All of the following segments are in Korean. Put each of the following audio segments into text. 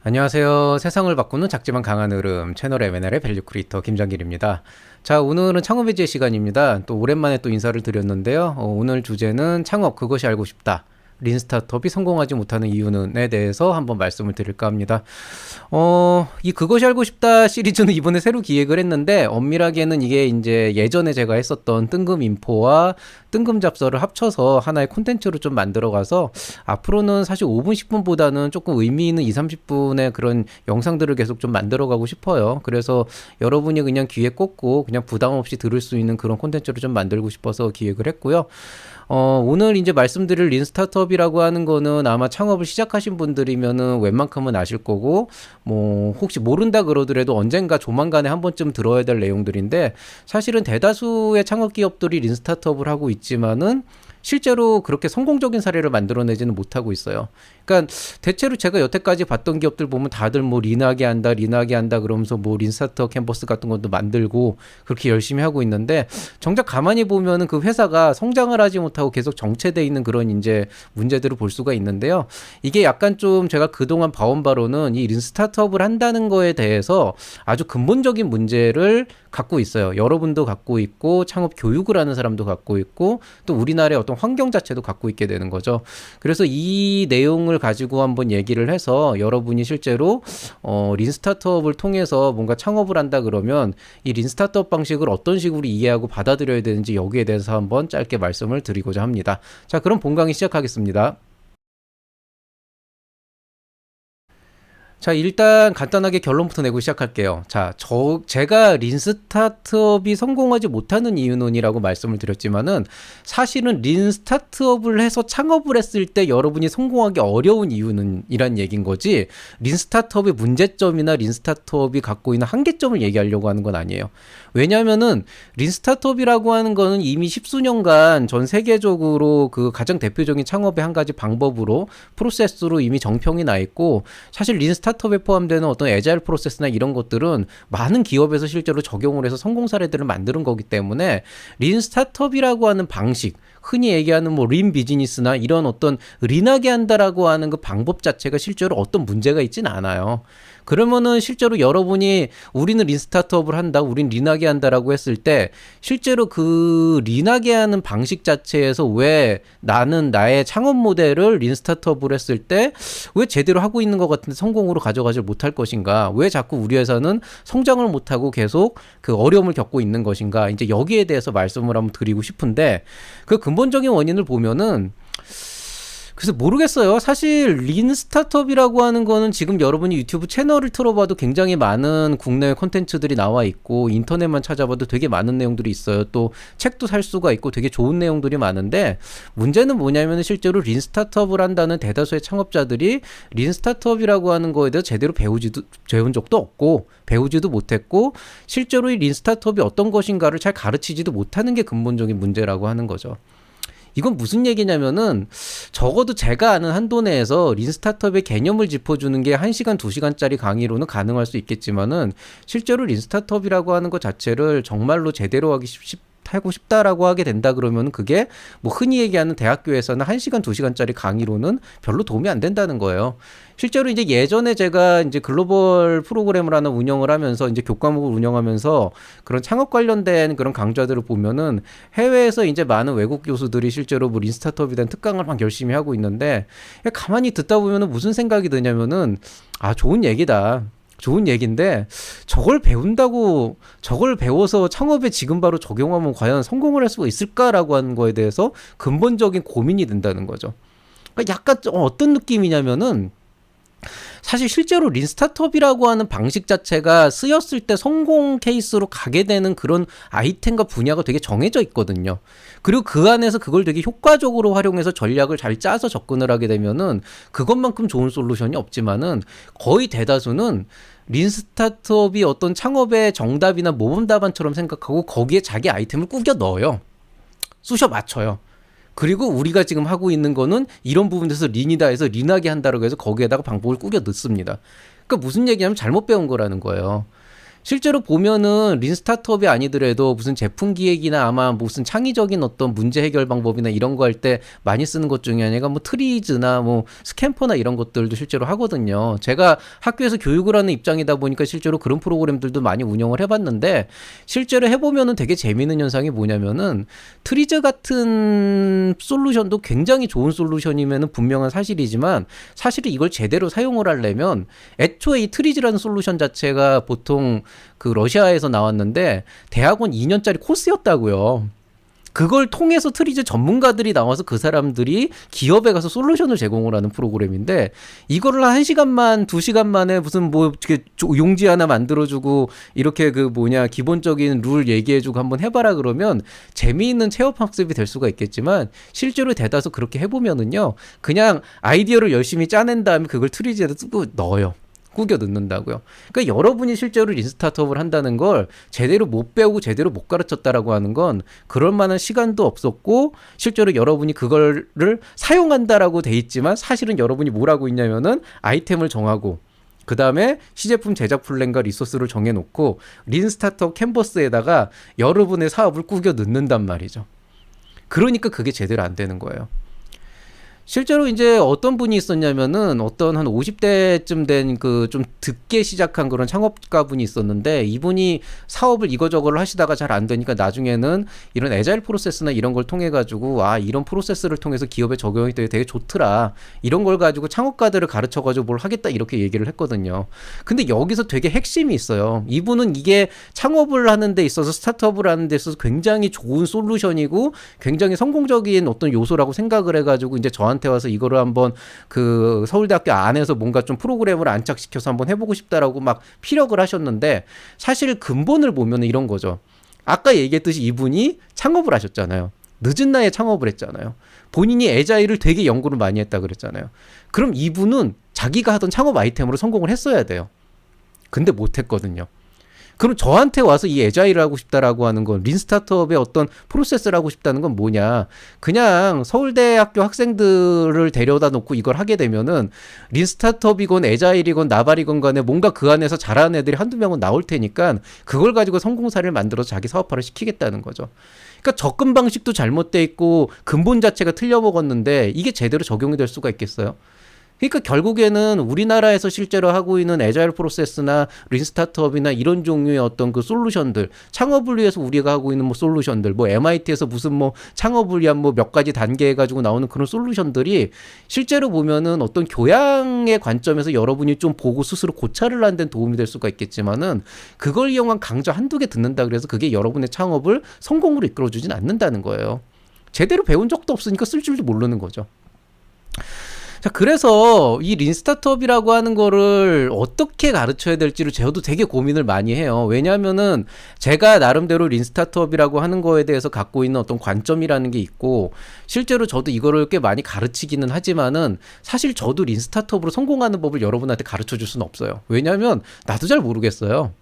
안녕하세요. 세상을 바꾸는 작지만 강한 흐름 채널 M&L의 밸류 크리에이터 김정길입니다. 자, 오늘은 창업의 제 시간입니다. 또 오랜만에 또 인사를 드렸는데요. 오늘 주제는 창업 그것이 알고 싶다. 린 스타트업이 성공하지 못하는 이유는에 대해서 한번 말씀을 드릴까 합니다. 이 그것이 알고 싶다 시리즈는 이번에 새로 기획을 했는데 엄밀하게는 이게 이제 예전에 제가 했었던 뜬금 인포와 뜬금 잡서를 합쳐서 하나의 콘텐츠로 좀 만들어가서 앞으로는 사실 5분, 10분보다는 조금 의미 있는 2, 30분의 그런 영상들을 계속 좀 만들어가고 싶어요. 그래서 여러분이 그냥 귀에 꽂고 그냥 부담 없이 들을 수 있는 그런 콘텐츠를 좀 만들고 싶어서 기획을 했고요. 오늘 이제 말씀드릴 린 스타트업이라고 하는 거는 아마 창업을 시작하신 분들이면은 웬만큼은 아실 거고, 뭐, 혹시 모른다 그러더라도 언젠가 조만간에 한 번쯤 들어야 될 내용들인데, 사실은 대다수의 창업 기업들이 린 스타트업을 하고 있지만은, 실제로 그렇게 성공적인 사례를 만들어내지는 못하고 있어요. 그러니까 대체로 제가 여태까지 봤던 기업들 보면 다들 뭐 린하게 한다, 린하게 한다 그러면서 뭐 린스타트업 캔버스 같은 것도 만들고 그렇게 열심히 하고 있는데 정작 가만히 보면은 그 회사가 성장을 하지 못하고 계속 정체돼 있는 그런 이제 문제들을 볼 수가 있는데요. 이게 약간 좀 제가 그동안 봐온 바로는 이 린스타트업을 한다는 거에 대해서 아주 근본적인 문제를 갖고 있어요. 여러분도 갖고 있고 창업 교육을 하는 사람도 갖고 있고 또 우리나라의 어떤 환경 자체도 갖고 있게 되는 거죠. 그래서 이 내용을 가지고 한번 얘기를 해서 여러분이 실제로 린 스타트업을 통해서 뭔가 창업을 한다 그러면 이 린 스타트업 방식을 어떤 식으로 이해하고 받아들여야 되는지 여기에 대해서 한번 짧게 말씀을 드리고자 합니다. 자, 그럼 본 강의 시작하겠습니다. 자, 일단 간단하게 결론부터 내고 시작할게요. 자, 제가 린 스타트업이 성공하지 못하는 이유는이라고 말씀을 드렸지만은 사실은 린 스타트업을 해서 창업을 했을 때 여러분이 성공하기 어려운 이유는 이란 얘기인 거지 린 스타트업의 문제점이나 린 스타트업이 갖고 있는 한계점을 얘기하려고 하는 건 아니에요. 왜냐하면은 린 스타트업이라고 하는 거는 이미 십수년간 전 세계적으로 그 가장 대표적인 창업의 한 가지 방법으로 프로세스로 이미 정평이 나 있고 사실 린 스타트업에 포함되는 어떤 애자일 프로세스나 이런 것들은 많은 기업에서 실제로 적용을 해서 성공 사례들을 만드는 거기 때문에 린 스타트업이라고 하는 방식 흔히 얘기하는 뭐 린 비즈니스나 이런 어떤 린하게 한다라고 하는 그 방법 자체가 실제로 어떤 문제가 있진 않아요. 그러면은 실제로 여러분이 우리는 린 스타트업을 한다, 우린 린하게 한다라고 했을 때 실제로 그 린하게 하는 방식 자체에서 왜 나는 나의 창업 모델을 린 스타트업을 했을 때 왜 제대로 하고 있는 것 같은데 성공으로 가져가지 못할 것인가? 왜 자꾸 우리 회사는 성장을 못하고 계속 그 어려움을 겪고 있는 것인가? 이제 여기에 대해서 말씀을 한번 드리고 싶은데 그 근본적인 원인을 보면은 그래서 모르겠어요. 사실 린 스타트업이라고 하는 거는 지금 여러분이 유튜브 채널을 틀어봐도 굉장히 많은 국내 콘텐츠들이 나와 있고 인터넷만 찾아봐도 되게 많은 내용들이 있어요. 또 책도 살 수가 있고 되게 좋은 내용들이 많은데 문제는 뭐냐면 실제로 린 스타트업을 한다는 대다수의 창업자들이 린 스타트업이라고 하는 거에 대해서 제대로 배운 적도 없고 배우지도 못했고 실제로 이 린 스타트업이 어떤 것인가를 잘 가르치지도 못하는 게 근본적인 문제라고 하는 거죠. 이건 무슨 얘기냐면은 적어도 제가 아는 한도 내에서 린 스타트업의 개념을 짚어주는 게 1시간, 2시간짜리 강의로는 가능할 수 있겠지만은 실제로 린 스타트업이라고 하는 것 자체를 정말로 제대로 하고 싶다라고 하게 된다 그러면 그게 뭐 흔히 얘기하는 대학교에서는 1시간, 2시간짜리 강의로는 별로 도움이 안 된다는 거예요. 실제로 이제 예전에 제가 이제 글로벌 프로그램을 하나 운영을 하면서 이제 교과목을 운영하면서 그런 창업 관련된 그런 강좌들을 보면은 해외에서 이제 많은 외국 교수들이 실제로 뭐 린 스타트업에 대한 특강을 막 열심히 하고 있는데 가만히 듣다 보면은 무슨 생각이 드냐면은 아, 좋은 얘기다. 좋은 얘기인데 저걸 배워서 창업에 지금 바로 적용하면 과연 성공을 할 수가 있을까라고 하는 거에 대해서 근본적인 고민이 된다는 거죠. 그러니까 약간 어떤 느낌이냐면은 사실 실제로 린 스타트업이라고 하는 방식 자체가 쓰였을 때 성공 케이스로 가게 되는 그런 아이템과 분야가 되게 정해져 있거든요. 그리고 그 안에서 그걸 되게 효과적으로 활용해서 전략을 잘 짜서 접근을 하게 되면은 그것만큼 좋은 솔루션이 없지만은 거의 대다수는 린 스타트업이 어떤 창업의 정답이나 모범 답안처럼 생각하고 거기에 자기 아이템을 꾸겨 넣어요. 쑤셔 맞춰요. 그리고 우리가 지금 하고 있는 거는 이런 부분에서 린이다 해서 린하게 한다고 해서 거기에다가 방법을 꾸겨 넣습니다. 그러니까 무슨 얘기냐면 잘못 배운 거라는 거예요. 실제로 보면은 린 스타트업이 아니더라도 무슨 제품 기획이나 아마 무슨 창의적인 어떤 문제 해결 방법이나 이런 거 할 때 많이 쓰는 것 중에 하나가 뭐 트리즈나 뭐 스캠퍼나 이런 것들도 실제로 하거든요. 제가 학교에서 교육을 하는 입장이다 보니까 실제로 그런 프로그램들도 많이 운영을 해봤는데 실제로 해보면은 되게 재미있는 현상이 뭐냐면은 트리즈 같은 솔루션도 굉장히 좋은 솔루션이면은 분명한 사실이지만 사실은 이걸 제대로 사용을 하려면 애초에 이 트리즈라는 솔루션 자체가 보통 그 러시아에서 나왔는데 대학원 2년짜리 코스였다고요. 그걸 통해서 트리즈 전문가들이 나와서 그 사람들이 기업에 가서 솔루션을 제공을 하는 프로그램인데 이거를 한 1시간만 2시간 만에 무슨 뭐 용지 하나 만들어주고 이렇게 그 뭐냐 기본적인 룰 얘기해주고 한번 해봐라 그러면 재미있는 체험 학습이 될 수가 있겠지만 실제로 대다수 그렇게 해보면은요 그냥 아이디어를 열심히 짜낸 다음에 그걸 트리즈에다 쓰고 넣어요. 꾸겨 넣는다고요. 그러니까 여러분이 실제로 린 스타트업을 한다는 걸 제대로 못 배우고 제대로 못 가르쳤다라고 하는 건 그럴 만한 시간도 없었고 실제로 여러분이 그거를 사용한다라고 돼 있지만 사실은 여러분이 뭘 하고 있냐면은 아이템을 정하고 그 다음에 시제품 제작 플랜과 리소스를 정해놓고 린 스타트업 캔버스에다가 여러분의 사업을 꾸겨 넣는단 말이죠. 그러니까 그게 제대로 안 되는 거예요. 실제로 이제 어떤 분이 있었냐면은 어떤 한 50대쯤 된 그 좀 늦게 시작한 그런 창업가 분이 있었는데 이분이 사업을 이거저거를 하시다가 잘 안 되니까 나중에는 이런 애자일 프로세스나 이런 걸 통해 가지고 아 이런 프로세스를 통해서 기업에 적용이 되게 좋더라 이런 걸 가지고 창업가들을 가르쳐 가지고 뭘 하겠다 이렇게 얘기를 했거든요. 근데 여기서 되게 핵심이 있어요. 이분은 이게 창업을 하는 데 있어서 스타트업을 하는 데 있어서 굉장히 좋은 솔루션이고 굉장히 성공적인 어떤 요소라고 생각을 해가지고 이제 저한테 와서 이거를 한번 그 서울대학교 안에서 뭔가 좀 프로그램을 안착시켜서 한번 해보고 싶다라고 막 피력을 하셨는데 사실 근본을 보면 이런 거죠. 아까 얘기했듯이 이분이 창업을 하셨잖아요. 늦은 나이에 창업을 했잖아요. 본인이 애자일을 되게 연구를 많이 했다 그랬잖아요. 그럼 이분은 자기가 하던 창업 아이템으로 성공을 했어야 돼요. 근데 못했거든요. 그럼 저한테 와서 이 애자일을 하고 싶다라고 하는 건 린 스타트업의 어떤 프로세스를 하고 싶다는 건 뭐냐. 그냥 서울대학교 학생들을 데려다 놓고 이걸 하게 되면은 린 스타트업이건 애자일이건 나발이건 간에 뭔가 그 안에서 잘하는 애들이 한두 명은 나올 테니까 그걸 가지고 성공사를 만들어서 자기 사업화를 시키겠다는 거죠. 그러니까 접근 방식도 잘못돼 있고 근본 자체가 틀려 먹었는데 이게 제대로 적용이 될 수가 있겠어요? 그러니까 결국에는 우리나라에서 실제로 하고 있는 애자일 프로세스나 린 스타트업이나 이런 종류의 어떤 그 솔루션들, 창업을 위해서 우리가 하고 있는 뭐 솔루션들, 뭐 MIT에서 무슨 뭐 창업을 위한 뭐 몇 가지 단계 해가지고 나오는 그런 솔루션들이 실제로 보면은 어떤 교양의 관점에서 여러분이 좀 보고 스스로 고찰을 하는 데는 도움이 될 수가 있겠지만은 그걸 이용한 강좌 한두 개 듣는다 그래서 그게 여러분의 창업을 성공으로 이끌어주진 않는다는 거예요. 제대로 배운 적도 없으니까 쓸 줄도 모르는 거죠. 자, 그래서 이 린 스타트업이라고 하는 거를 어떻게 가르쳐야 될지를 저도 되게 고민을 많이 해요. 왜냐하면은 제가 나름대로 린 스타트업이라고 하는 거에 대해서 갖고 있는 어떤 관점이라는 게 있고 실제로 저도 이거를 꽤 많이 가르치기는 하지만은 사실 저도 린 스타트업으로 성공하는 법을 여러분한테 가르쳐 줄 수는 없어요. 왜냐하면 나도 잘 모르겠어요.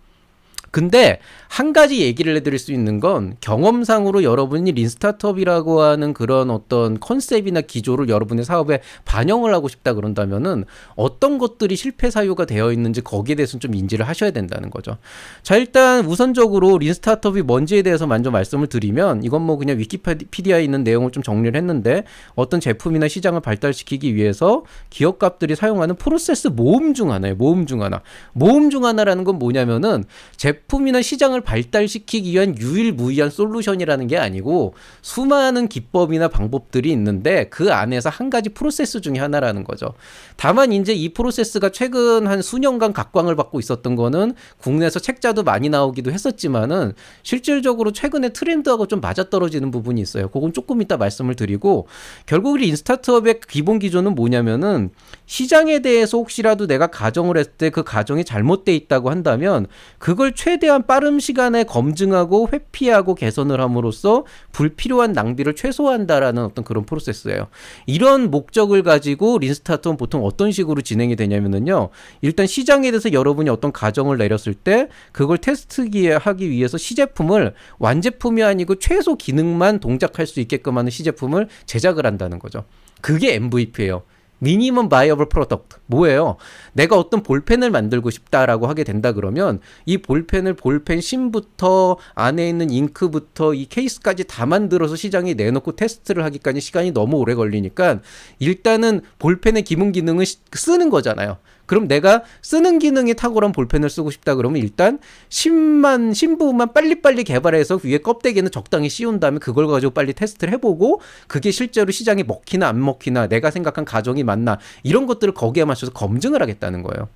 근데 한 가지 얘기를 해드릴 수 있는 건 경험상으로 여러분이 린 스타트업이라고 하는 그런 어떤 컨셉이나 기조를 여러분의 사업에 반영을 하고 싶다 그런다면은 어떤 것들이 실패 사유가 되어 있는지 거기에 대해서는 좀 인지를 하셔야 된다는 거죠. 자, 일단 우선적으로 린 스타트업이 뭔지에 대해서 먼저 말씀을 드리면 이건 뭐 그냥 위키피디아에 있는 내용을 좀 정리를 했는데 어떤 제품이나 시장을 발달시키기 위해서 기업가들이 사용하는 프로세스 모음 중 하나예요. 모음 중 하나. 모음 중 하나라는 건 뭐냐면은 제품이나 시장을 발달시키기 위한 유일무이한 솔루션이라는 게 아니고 수많은 기법이나 방법들이 있는데 그 안에서 한 가지 프로세스 중에 하나라는 거죠. 다만 이제 이 프로세스가 최근 한 수년간 각광을 받고 있었던 거는 국내에서 책자도 많이 나오기도 했었지만은 실질적으로 최근에 트렌드하고 좀 맞아떨어지는 부분이 있어요. 그건 조금 이따 말씀을 드리고 결국 우리 인스타트업의 기본 기조는 뭐냐면은 시장에 대해서 혹시라도 내가 가정을 했을 때 그 가정이 잘못돼 있다고 한다면 그걸 최대한 빠른 시간에 검증하고 회피하고 개선을 함으로써 불필요한 낭비를 최소화한다라는 어떤 그런 프로세스예요. 이런 목적을 가지고 린 스타트업은 보통 어떤 식으로 진행이 되냐면요. 일단 시장에 대해서 여러분이 어떤 가정을 내렸을 때 그걸 테스트하기 위해서 시제품을 완제품이 아니고 최소 기능만 동작할 수 있게끔 하는 시제품을 제작을 한다는 거죠. 그게 MVP예요. 미니멈 바이어블 프로덕트 뭐예요? 내가 어떤 볼펜을 만들고 싶다라고 하게 된다 그러면 이 볼펜을 볼펜 심부터 안에 있는 잉크부터 이 케이스까지 다 만들어서 시장에 내놓고 테스트를 하기까지 시간이 너무 오래 걸리니까 일단은 볼펜의 기본 기능은 쓰는 거잖아요. 그럼 내가 쓰는 기능이 탁월한 볼펜을 쓰고 싶다 그러면 일단 심부만 빨리빨리 개발해서 위에 껍데기는 적당히 씌운 다음에 그걸 가지고 빨리 테스트를 해보고 그게 실제로 시장에 먹히나 안 먹히나 내가 생각한 가정이 맞나 이런 것들을 거기에 맞춰서 검증을 하겠다는 거예요.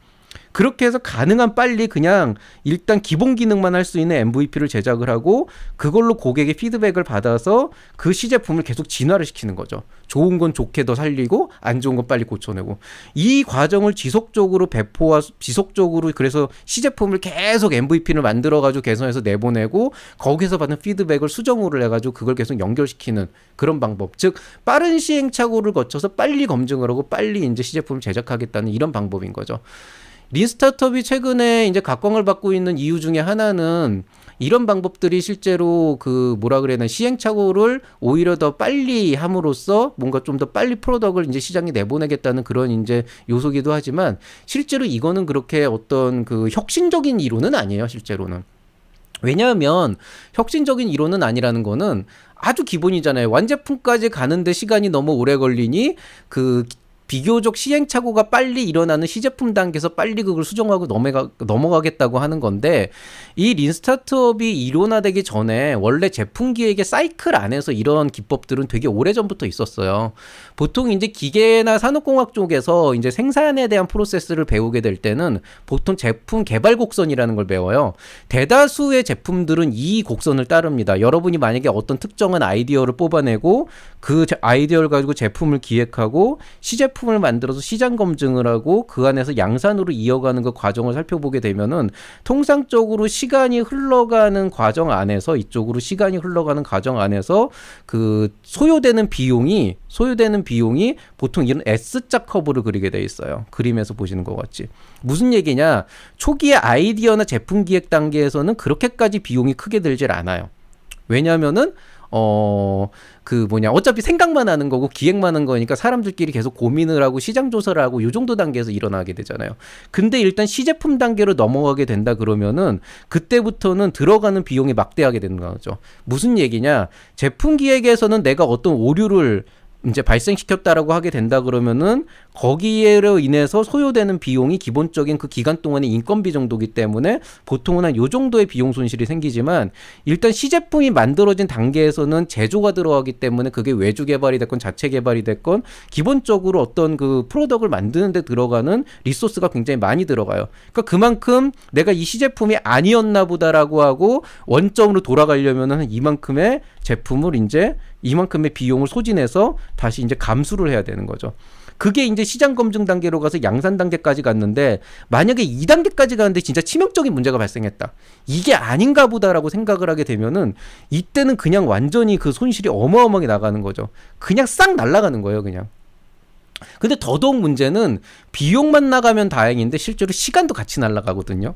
그렇게 해서 가능한 빨리 그냥 일단 기본 기능만 할 수 있는 MVP를 제작을 하고 그걸로 고객의 피드백을 받아서 그 시제품을 계속 진화를 시키는 거죠. 좋은 건 좋게 더 살리고 안 좋은 건 빨리 고쳐내고 이 과정을 지속적으로 배포와 지속적으로 그래서 시제품을 계속 MVP를 만들어가지고 개선해서 내보내고 거기서 받는 피드백을 수정으로 해가지고 그걸 계속 연결시키는 그런 방법. 즉 빠른 시행착오를 거쳐서 빨리 검증을 하고 빨리 이제 시제품을 제작하겠다는 이런 방법인 거죠. 린 스타트업이 최근에 이제 각광을 받고 있는 이유 중에 하나는 이런 방법들이 실제로 그 뭐라 그래야 되나 시행착오를 오히려 더 빨리 함으로써 뭔가 좀 더 빨리 프로덕트를 이제 시장에 내보내겠다는 그런 이제 요소기도 하지만 실제로 이거는 그렇게 어떤 그 혁신적인 이론은 아니에요, 실제로는. 왜냐하면 혁신적인 이론은 아니라는 거는 아주 기본이잖아요. 완제품까지 가는데 시간이 너무 오래 걸리니 그 비교적 시행착오가 빨리 일어나는 시제품 단계에서 빨리 그걸 수정하고 넘어가겠다고 하는 건데 이 린 스타트업이 이론화되기 전에 원래 제품 기획의 사이클 안에서 이런 기법들은 되게 오래전부터 있었어요. 보통 이제 기계나 산업공학 쪽에서 이제 생산에 대한 프로세스를 배우게 될 때는 보통 제품 개발 곡선이라는 걸 배워요. 대다수의 제품들은 이 곡선을 따릅니다. 여러분이 만약에 어떤 특정한 아이디어를 뽑아내고 그 아이디어를 가지고 제품을 기획하고 시제품을 만들어서 시장 검증을 하고 그 안에서 양산으로 이어가는 그 과정을 살펴보게 되면은 통상적으로 시간이 흘러가는 과정 안에서 이쪽으로 시간이 흘러가는 과정 안에서 그 소요되는 비용이 보통 이런 S자 커브를 그리게 돼 있어요. 그림에서 보시는 것 같지. 무슨 얘기냐? 초기의 아이디어나 제품 기획 단계에서는 그렇게까지 비용이 크게 들질 않아요. 왜냐면은 어차피 생각만 하는 거고 기획만 하는 거니까 사람들끼리 계속 고민을 하고 시장 조사를 하고 요 정도 단계에서 일어나게 되잖아요. 근데 일단 시제품 단계로 넘어가게 된다 그러면은 그때부터는 들어가는 비용이 막대하게 되는 거죠. 무슨 얘기냐? 제품 기획에서는 내가 어떤 오류를 이제 발생시켰다라고 하게 된다 그러면은 거기에로 인해서 소요되는 비용이 기본적인 그 기간 동안의 인건비 정도기 때문에 보통은 한 요 정도의 비용 손실이 생기지만 일단 시제품이 만들어진 단계에서는 제조가 들어가기 때문에 그게 외주 개발이 됐건 자체 개발이 됐건 기본적으로 어떤 그 프로덕트를 만드는 데 들어가는 리소스가 굉장히 많이 들어가요. 그러니까 그만큼 내가 이 시제품이 아니었나 보다라고 하고 원점으로 돌아가려면은 이만큼의 제품을 이제 이만큼의 비용을 소진해서 다시 이제 감수를 해야 되는 거죠. 그게 이제 시장 검증 단계로 가서 양산 단계까지 갔는데 만약에 2단계까지 가는데 진짜 치명적인 문제가 발생했다. 이게 아닌가 보다라고 생각을 하게 되면은 이때는 그냥 완전히 그 손실이 어마어마하게 나가는 거죠. 그냥 싹 날아가는 거예요, 그냥. 근데 더더욱 문제는 비용만 나가면 다행인데 실제로 시간도 같이 날아가거든요.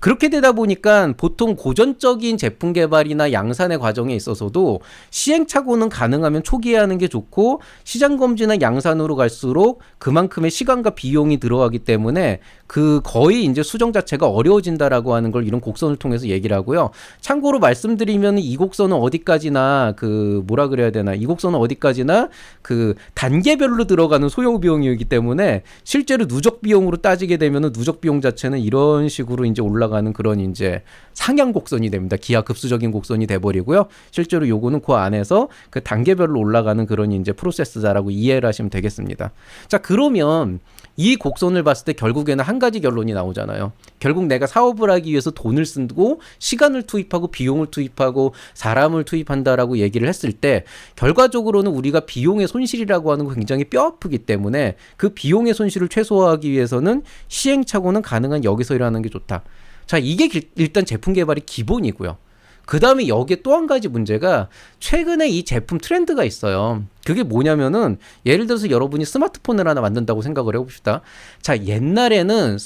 그렇게 되다 보니까 보통 고전적인 제품 개발이나 양산의 과정에 있어서도 시행착오는 가능하면 초기에 하는 게 좋고 시장 검증이나 양산으로 갈수록 그만큼의 시간과 비용이 들어가기 때문에 그 거의 이제 수정 자체가 어려워진다라고 하는 걸 이런 곡선을 통해서 얘기를 하고요. 참고로 말씀드리면 이 곡선은 어디까지나 그 뭐라 그래야 되나 이 곡선은 어디까지나 그 단계별로 들어가는 소요 비용이기 때문에 실제로 누적 비용으로 따지게 되면은 누적 비용 자체는 이런 식으로 이제 올라가는 그런 이제 상향 곡선이 됩니다. 기하급수적인 곡선이 돼버리고요. 실제로 요거는 그 안에서 그 단계별로 올라가는 그런 이제 프로세스다라고 이해를 하시면 되겠습니다. 자, 그러면 이 곡선을 봤을 때 결국에는 한 가지 결론이 나오잖아요. 결국 내가 사업을 하기 위해서 돈을 쓰고 시간을 투입하고 비용을 투입하고 사람을 투입한다라고 얘기를 했을 때 결과적으로는 우리가 비용의 손실이라고 하는 거 굉장히 뼈아프기 때문에 그 비용의 손실을 최소화하기 위해서는 시행착오는 가능한 여기서 일하는 게 좋다. 자, 이게 일단 제품 개발이 기본이고요. 그 다음에 여기에 또 한 가지 문제가 최근에 이 제품 트렌드가 있어요. 그게 뭐냐면은 예를 들어서 여러분이 스마트폰을 하나 만든다고 생각을 해봅시다. 자, 옛날에는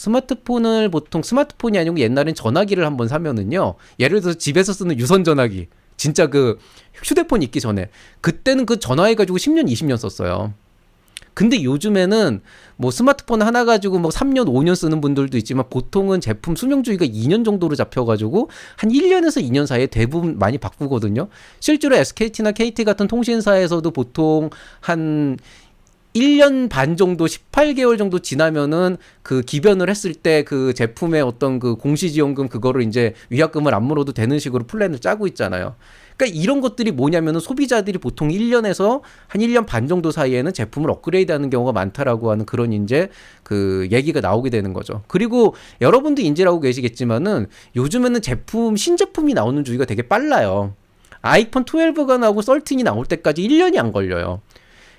보통 스마트폰이 아니고 옛날엔 전화기를 한번 사면은요. 예를 들어서 집에서 쓰는 유선 전화기. 진짜 그 휴대폰 있기 전에. 그때는 그 전화해 가지고 10년, 20년 썼어요. 근데 요즘에는 뭐 스마트폰 하나 가지고 뭐 3년, 5년 쓰는 분들도 있지만 보통은 제품 수명주기가 2년 정도로 잡혀가지고 한 1년에서 2년 사이에 대부분 많이 바꾸거든요. 실제로 SKT나 KT 같은 통신사에서도 보통 한 1년 반 정도, 18개월 정도 지나면은 그 기변을 했을 때 그 제품의 어떤 그 공시지원금 그거를 이제 위약금을 안 물어도 되는 식으로 플랜을 짜고 있잖아요. 그러니까 이런 것들이 뭐냐면은 소비자들이 보통 1년에서 한 1년 반 정도 사이에는 제품을 업그레이드 하는 경우가 많다라고 하는 그런 이제 그 얘기가 나오게 되는 거죠. 그리고 여러분도 인지를 하고 계시겠지만은 요즘에는 신제품이 나오는 주기가 되게 빨라요. 아이폰 12가 나오고 13이 나올 때까지 1년이 안 걸려요.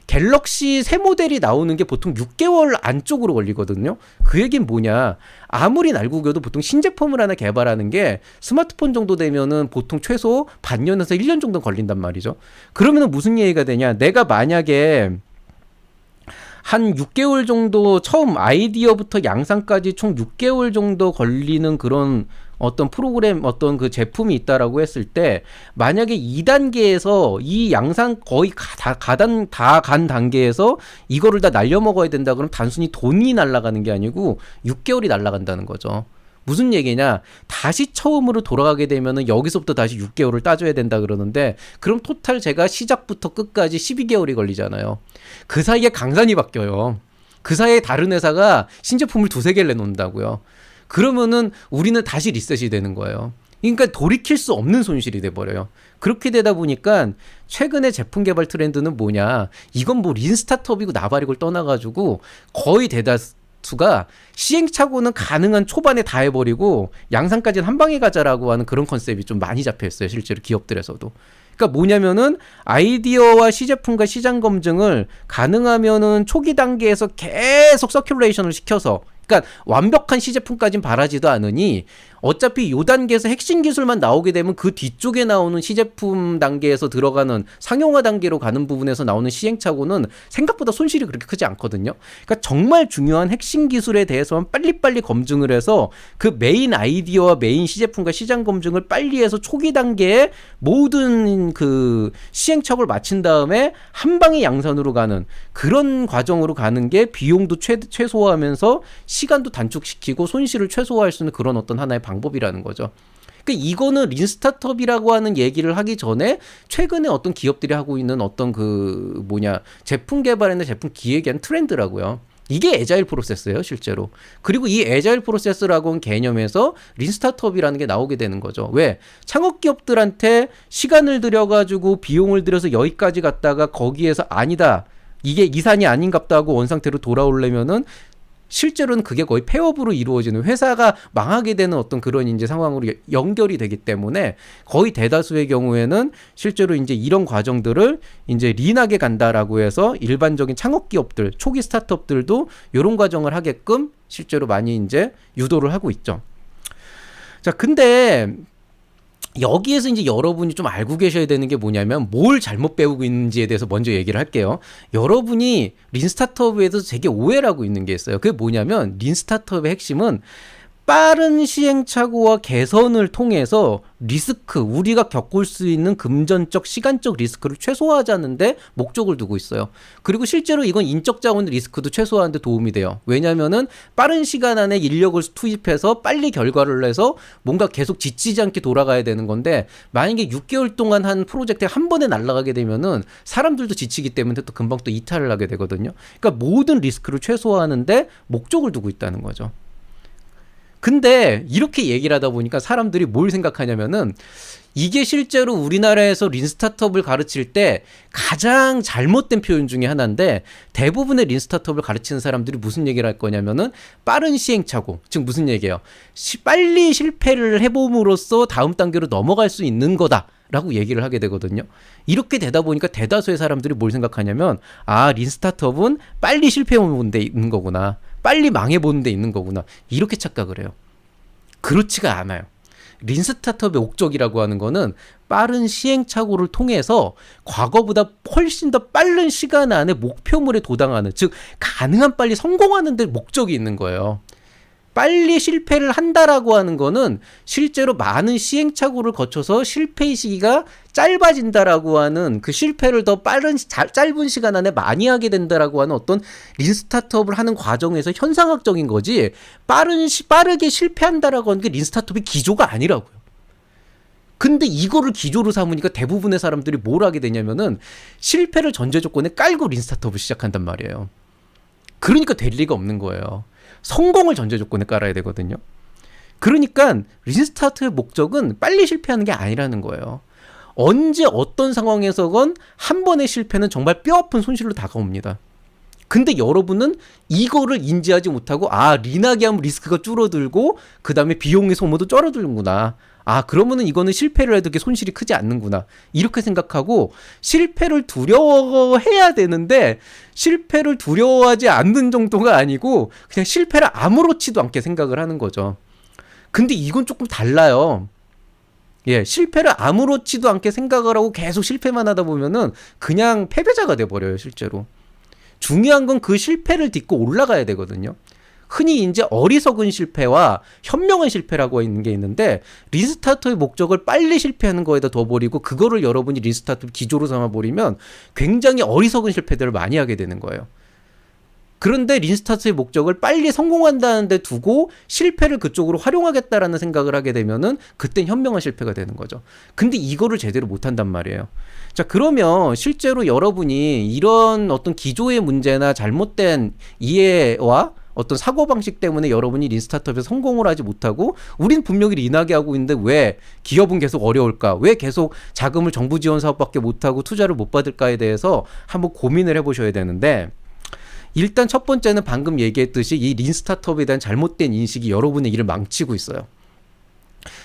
갤럭시 새 모델이 나오는 게 보통 6개월 안쪽으로 걸리거든요. 그 얘기는 뭐냐. 아무리 날구겨도 보통 신제품을 하나 개발하는 게 스마트폰 정도 되면은 보통 최소 반년에서 1년 정도 걸린단 말이죠. 그러면은 무슨 얘기가 되냐. 내가 만약에 한 6개월 정도 처음 아이디어부터 양산까지 총 6개월 정도 걸리는 그런 어떤 프로그램 어떤 그 제품이 있다라고 했을 때 만약에 2단계에서 이 양산 거의 다 간 단계에서 이거를 다 날려먹어야 된다 그러면 단순히 돈이 날아가는 게 아니고 6개월이 날아간다는 거죠. 무슨 얘기냐? 다시 처음으로 돌아가게 되면은 여기서부터 다시 6개월을 따져야 된다 그러는데 그럼 토탈 제가 시작부터 끝까지 12개월이 걸리잖아요. 그 사이에 강산이 바뀌어요. 그 사이에 다른 회사가 신제품을 두세 개를 내놓는다고요. 그러면은 우리는 다시 리셋이 되는 거예요. 그러니까 돌이킬 수 없는 손실이 돼버려요. 그렇게 되다 보니까 최근에 제품 개발 트렌드는 뭐냐. 이건 뭐 린 스타트업이고 나발이고 떠나가지고 거의 대다수가 시행착오는 가능한 초반에 다 해버리고 양산까지는 한 방에 가자라고 하는 그런 컨셉이 좀 많이 잡혀있어요. 실제로 기업들에서도. 그러니까 뭐냐면은 아이디어와 시제품과 시장 검증을 가능하면은 초기 단계에서 계속 서큘레이션을 시켜서 그러니까 완벽한 시제품까지는 바라지도 않으니 어차피 요 단계에서 핵심 기술만 나오게 되면 그 뒤쪽에 나오는 시제품 단계에서 들어가는 상용화 단계로 가는 부분에서 나오는 시행착오는 생각보다 손실이 그렇게 크지 않거든요. 그러니까 정말 중요한 핵심 기술에 대해서만 빨리빨리 검증을 해서 그 메인 아이디어와 메인 시제품과 시장 검증을 빨리 해서 초기 단계에 모든 그 시행착오를 마친 다음에 한 방에 양산으로 가는 그런 과정으로 가는 게 비용도 최소화하면서 시간도 단축시키고 손실을 최소화할 수 있는 그런 어떤 하나의 방법이라는 거죠. 그러니까 이거는 린 스타트업이라고 하는 얘기를 하기 전에 최근에 어떤 기업들이 하고 있는 어떤 그 제품 개발이나 제품 기획에 대한 트렌드라고요. 이게 애자일 프로세스예요, 실제로. 그리고 이 애자일 프로세스라고 하는 개념에서 린 스타트업이라는 게 나오게 되는 거죠. 왜? 창업 기업들한테 시간을 들여가지고 비용을 들여서 여기까지 갔다가 거기에서 아니다. 이게 이산이 아닌갑다 하고 원상태로 돌아오려면은 실제로는 그게 거의 폐업으로 이루어지는 회사가 망하게 되는 어떤 그런 이제 상황으로 연결이 되기 때문에 거의 대다수의 경우에는 실제로 이제 이런 과정들을 이제 린하게 간다라고 해서 일반적인 창업 기업들, 초기 스타트업들도 이런 과정을 하게끔 실제로 많이 이제 유도를 하고 있죠. 자, 근데 여기에서 이제 여러분이 좀 알고 계셔야 되는 게 뭐냐면 뭘 잘못 배우고 있는지에 대해서 먼저 얘기를 할게요. 여러분이 린 스타트업에 대해서 되게 오해를 하고 있는 게 있어요. 그게 뭐냐면 린 스타트업의 핵심은 빠른 시행착오와 개선을 통해서 리스크, 우리가 겪을 수 있는 금전적, 시간적 리스크를 최소화하자는데 목적을 두고 있어요. 그리고 실제로 이건 인적 자원 리스크도 최소화하는 데 도움이 돼요. 왜냐면은 빠른 시간 안에 인력을 투입해서 빨리 결과를 내서 뭔가 계속 지치지 않게 돌아가야 되는 건데 만약에 6개월 동안 한 프로젝트에 한 번에 날아가게 되면은 사람들도 지치기 때문에 또 금방 또 이탈을 하게 되거든요. 그러니까 모든 리스크를 최소화하는데 목적을 두고 있다는 거죠. 근데 이렇게 얘기를 하다 보니까 사람들이 뭘 생각하냐면은 이게 실제로 우리나라에서 린 스타트업을 가르칠 때 가장 잘못된 표현 중에 하나인데 대부분의 린 스타트업을 가르치는 사람들이 무슨 얘기를 할 거냐면은 빠른 시행착오, 즉 무슨 얘기예요? 빨리 실패를 해봄으로써 다음 단계로 넘어갈 수 있는 거다라고 얘기를 하게 되거든요. 이렇게 되다 보니까 대다수의 사람들이 뭘 생각하냐면 린 스타트업은 빨리 실패해보는 데 있는 거구나. 빨리 망해보는 데 있는 거구나. 이렇게 착각을 해요. 그렇지가 않아요. 린 스타트업의 옥적이라고 하는 거는 빠른 시행착오를 통해서 과거보다 훨씬 더 빠른 시간 안에 목표물에 도달하는, 즉 가능한 빨리 성공하는 데 목적이 있는 거예요. 빨리 실패를 한다라고 하는 거는 실제로 많은 시행착오를 거쳐서 실패의 시기가 짧아진다라고 하는 그 실패를 더 짧은 시간 안에 많이 하게 된다라고 하는 어떤 린 스타트업을 하는 과정에서 현상학적인 거지 빠르게 실패한다라고 하는 게 린 스타트업의 기조가 아니라고요. 근데 이거를 기조로 삼으니까 대부분의 사람들이 뭘 하게 되냐면은 실패를 전제 조건에 깔고 린 스타트업을 시작한단 말이에요. 그러니까 될 리가 없는 거예요. 성공을 전제 조건에 깔아야 되거든요. 그러니까 린스타트의 목적은 빨리 실패하는 게 아니라는 거예요. 언제 어떤 상황에서건 한 번의 실패는 정말 뼈아픈 손실로 다가옵니다. 근데 여러분은 이거를 인지하지 못하고 리나게 하면 리스크가 줄어들고 그 다음에 비용의 소모도 줄어들는구나. 그러면은 이거는 실패를 해도 이렇게 손실이 크지 않는구나. 이렇게 생각하고 실패를 두려워해야 되는데 실패를 두려워하지 않는 정도가 아니고 그냥 실패를 아무렇지도 않게 생각을 하는 거죠. 근데 이건 조금 달라요. 실패를 아무렇지도 않게 생각을 하고 계속 실패만 하다 보면은 그냥 패배자가 돼버려요, 실제로. 중요한 건 그 실패를 딛고 올라가야 되거든요. 흔히 이제 어리석은 실패와 현명한 실패라고 있는 게 있는데 린스타트의 목적을 빨리 실패하는 거에다 둬버리고 그거를 여러분이 린스타트 기조로 삼아버리면 굉장히 어리석은 실패들을 많이 하게 되는 거예요. 그런데 린스타트의 목적을 빨리 성공한다는 데 두고 실패를 그쪽으로 활용하겠다라는 생각을 하게 되면은 그땐 현명한 실패가 되는 거죠. 근데 이거를 제대로 못한단 말이에요. 자, 그러면 실제로 여러분이 이런 어떤 기조의 문제나 잘못된 이해와 어떤 사고방식 때문에 여러분이 린 스타트업에서 성공을 하지 못하고 우린 분명히 린하게 하고 있는데 왜 기업은 계속 어려울까? 왜 계속 자금을 정부 지원 사업밖에 못하고 투자를 못 받을까에 대해서 한번 고민을 해보셔야 되는데 일단 첫 번째는 방금 얘기했듯이 이 린 스타트업에 대한 잘못된 인식이 여러분의 일을 망치고 있어요.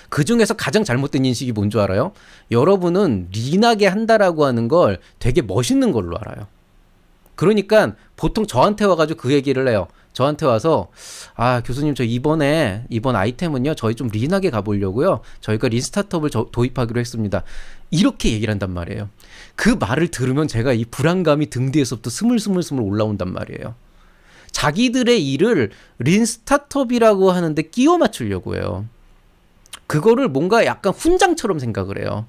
그 중에서 가장 잘못된 인식이 뭔 줄 알아요? 여러분은 린하게 한다라고 하는 걸 되게 멋있는 걸로 알아요. 그러니까 보통 저한테 와가지고 그 얘기를 해요. 저한테 와서 교수님 저 이번 아이템은요 저희 좀 린하게 가보려고요. 저희가 린 스타트업을 도입하기로 했습니다. 이렇게 얘기를 한단 말이에요. 그 말을 들으면 제가 이 불안감이 등 뒤에서부터 스물스물 올라온단 말이에요. 자기들의 일을 린 스타트업이라고 하는데 끼워 맞추려고 해요. 그거를 뭔가 약간 훈장처럼 생각을 해요.